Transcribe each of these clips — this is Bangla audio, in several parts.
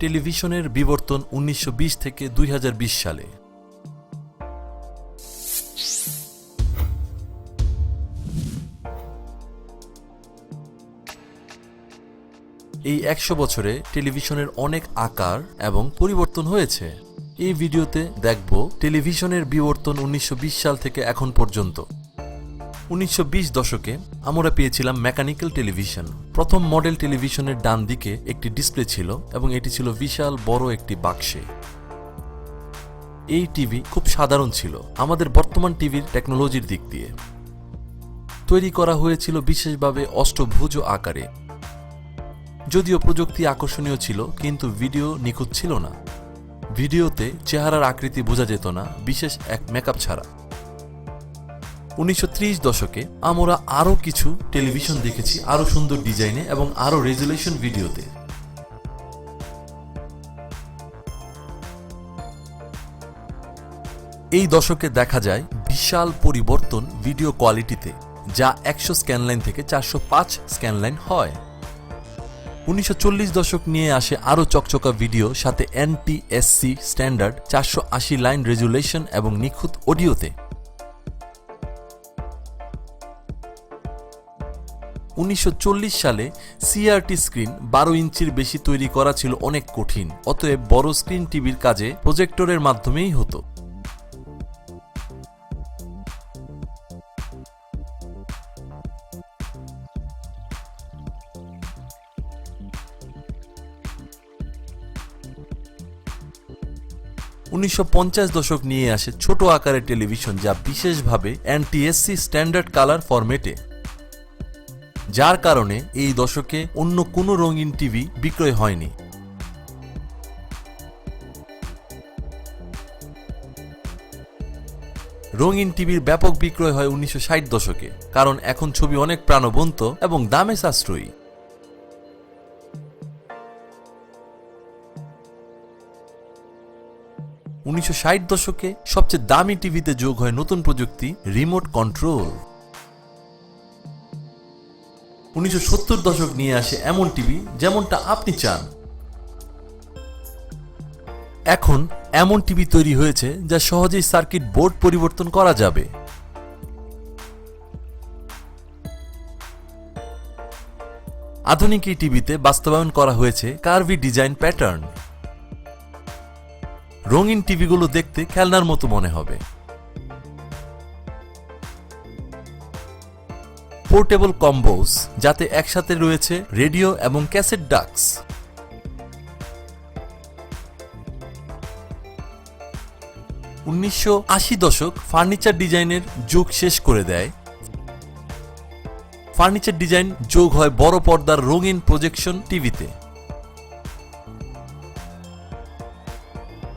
টেলিভিশনের বিবর্তন 1920 থেকে 2020 সালে। এই 100 বছরে টেলিভিশনের অনেক আকার এবং পরিবর্তন হয়েছে। এই ভিডিওতে দেখব টেলিভিশনের বিবর্তন 1920 সাল থেকে এখন পর্যন্ত। 1920 দশকে আমরা পেয়েছিলাম মেকানিক্যাল টেলিভিশন। প্রথম মডেল টেলিভিশনের ডান দিকে একটি ডিসপ্লে ছিল এবং এটি ছিল বিশাল বড় একটি বাক্সে। এই টিভি খুব সাধারণ ছিল আমাদের বর্তমান টিভির টেকনোলজির দিক দিয়ে। তৈরি করা হয়েছিল বিশেষভাবে অষ্টভুজ আকারে। যদিও প্রযুক্তি আকর্ষণীয় ছিল, কিন্তু ভিডিও নিখুঁত ছিল না। ভিডিওতে চেহারার আকৃতি বোঝা যেত না বিশেষ এক মেকআপ ছাড়া। 1930 দশকে আমরা আরও কিছু টেলিভিশন দেখেছি, আরও সুন্দর ডিজাইনে এবং আরও রেজুলেশন ভিডিওতে। এই দশকে দেখা যায় বিশাল পরিবর্তন ভিডিও কোয়ালিটিতে, যা 100 স্ক্যানলাইন থেকে 405 স্ক্যানলাইন হয়। 1940 দশক নিয়ে আসে আরও চকচকা ভিডিও, সাথে NTSC স্ট্যান্ডার্ড 480 লাইন রেজুলেশন এবং নিখুঁত অডিওতে। 1940 সালে CRT স্ক্রিন 12 ইঞ্চির বেশি তৈরি করা ছিল অনেক কঠিন, অতএব বড় স্ক্রিন টিভির কাজে প্রজেক্টরের মাধ্যমেই হতো। $1950 দশক নিয়ে আসে ছোট আকারের টেলিভিশন, যা বিশেষভাবে NTSC স্ট্যান্ডার্ড কালার ফরম্যাটে, যার কারণে এই দশকে অন্য কোনো রঙিন টিভি বিক্রয় হয়নি। রঙিন টিভির ব্যাপক বিক্রয় হয় 1960 দশকে, কারণ এখন ছবি অনেক প্রাণবন্ত এবং দামে সাশ্রয়ী। $1960 দশকে সবচেয়ে দামি টিভিতে যোগ হয় নতুন প্রযুক্তি, রিমোট কন্ট্রোল। 1970 দশক নিয়ে আসে এমন টিভি যেমনটা আপনি চান। এখন এমন টিভি তৈরি হয়েছে যা সহজেই সার্কিট বোর্ড পরিবর্তন করা যাবে। আধুনিক এই টিভিতে বাস্তবায়ন করা হয়েছে কার্ভি ডিজাইন প্যাটার্ন। রঙিন টিভিগুলো দেখতে খেলনার মতো মনে হবে। পোর্টেবল কম্বোস, যাতে একসাথে রয়েছে রেডিও এবং ক্যাসেট ডাক্স। 1980 দশক ফার্নিচার ডিজাইনের যুগ শেষ করে দেয়। ফার্নিচার ডিজাইন যোগ হয় বড় পর্দার রঙিন প্রজেকশন টিভিতে।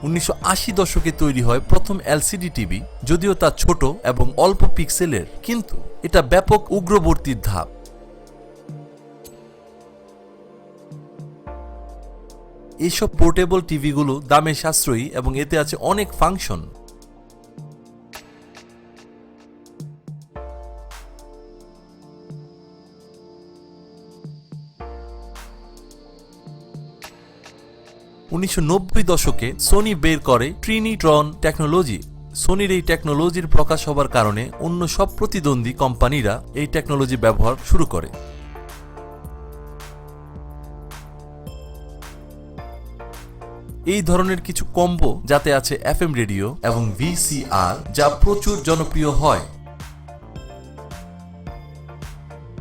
1980 দশকে তৈরি হয় প্রথম LCD টিভি, যদিও তা ছোট এবং অল্প পিক্সেলের, কিন্তু এটা ব্যাপক উগ্রবর্তীর ধাপ। এইসব পোর্টেবল টিভিগুলো দামে সাশ্রয়ী এবং এতে আছে অনেক ফাংশন। $1990 দশকে সোনি বের করে ট্রিনিট্রন টেকনোলজি। সোনির এই টেকনোলজির প্রকাশ হবার কারণে অন্য সব প্রতিদ্বন্দ্বী কোম্পানিরা এই টেকনোলজি ব্যবহার শুরু করে। এই ধরনের কিছু কম্বো, যাতে আছে FM রেডিও এবং VCR, যা প্রচুর জনপ্রিয় হয়।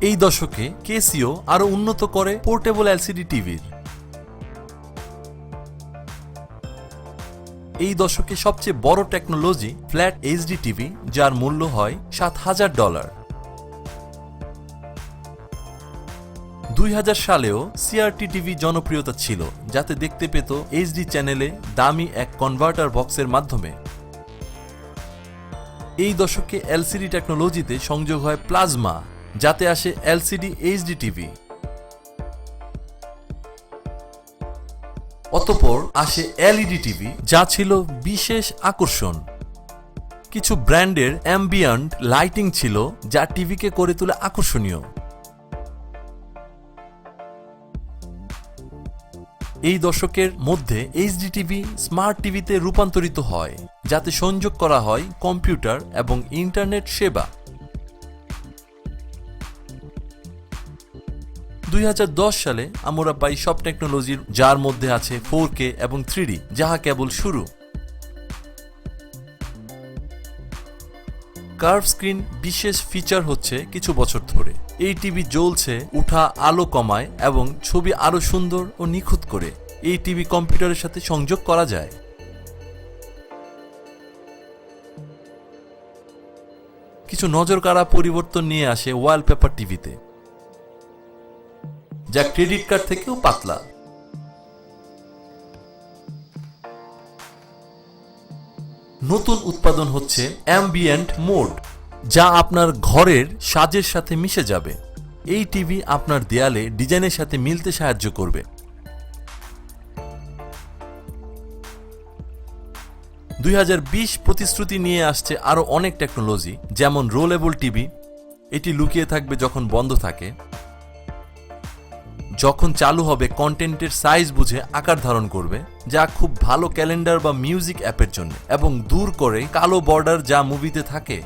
এই দশকে কেসিও আরো উন্নত করে পোর্টেবল LCD টিভির। এই দশকে সবচেয়ে বড় টেকনোলজি ফ্ল্যাট HD টিভি, যার মূল্য হয় $7,000। 2000 সালেও CRT টিভি জনপ্রিয়তা ছিল, যাতে দেখতে পেত HD চ্যানেলে দামি এক কনভার্টার বক্সের মাধ্যমে। এই দশকে LCD টেকনোলজিতে সংযোগ হয় প্লাজমা, যাতে আসে LCD HD টিভি। অতঃপর আসে LED টিভি, যা ছিল বিশেষ আকর্ষণ। কিছু ব্র্যান্ডের অ্যাম্বিয়েন্ট লাইটিং ছিল, যা টিভিকে করে তোলে আকর্ষণীয়। এই দশকের মধ্যে এইচডি টিভি স্মার্ট টিভিতে রূপান্তরিত হয়, যাতে সংযোগ করা হয় কম্পিউটার এবং ইন্টারনেট সেবা। 2010 সালে আমরা পাই সব টেকনোলজির, যার মধ্যে আছে 4K এবং 3D, যাহা কেবল শুরু। কার্ভ স্ক্রিন বিশেষ ফিচার হচ্ছে কিছু বছর ধরে এই টিভি জ্বলছে, উঠা আলো কমায় এবং ছবি আরো সুন্দর ও নিখুঁত করে। এই টিভি কম্পিউটারের সাথে সংযোগ করা যায়। কিছু নজরকাড়া পরিবর্তন নিয়ে আসে ওয়ালপেপার টিভিতে, যা ক্রেডিট কার্ড থেকেও পাতলা। নতুন উৎপাদন হচ্ছে অ্যাম্বিয়েন্ট মোড, যা আপনার ঘরের সাজের সাথে মিশে যাবে। এই টিভি আপনার দেয়ালে ডিজাইনের সাথে মিলতে সাহায্য করবে। 2020 প্রতিশ্রুতি নিয়ে আসছে আরো অনেক টেকনোলজি, যেমন রোলেবল টিভি। এটি লুকিয়ে থাকবে যখন বন্ধ থাকে, যখন চালু হবে কন্টেন্টের সাইজ বুঝে আকার ধারণ করবে, যা খুব ভালো ক্যালেন্ডার বা মিউজিক অ্যাপের জন্য, এবং দূর করে কালো বর্ডার যা মুভিতে থাকে।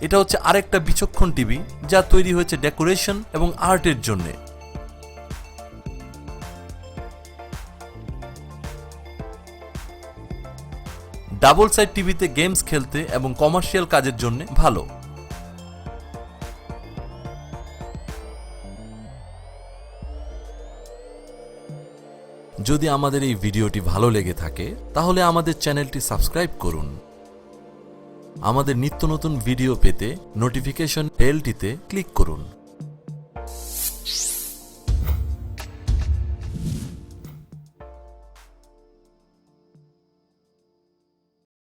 এটা হচ্ছে আরেকটা বিচক্ষণ টিভি, যা তৈরি হয়েছে ডেকোরেশন এবং আর্টের জন্য। ডাবল সাইড টিভিতে গেমস খেলতে এবং কমার্শিয়াল কাজের জন্য ভালো। যদি আমাদের এই ভিডিওটি ভালো লেগে থাকে, তাহলে আমাদের চ্যানেলটি সাবস্ক্রাইব করুন। আমাদের নিত্য নতুন ভিডিও পেতে নোটিফিকেশন বেলটিতে ক্লিক করুন।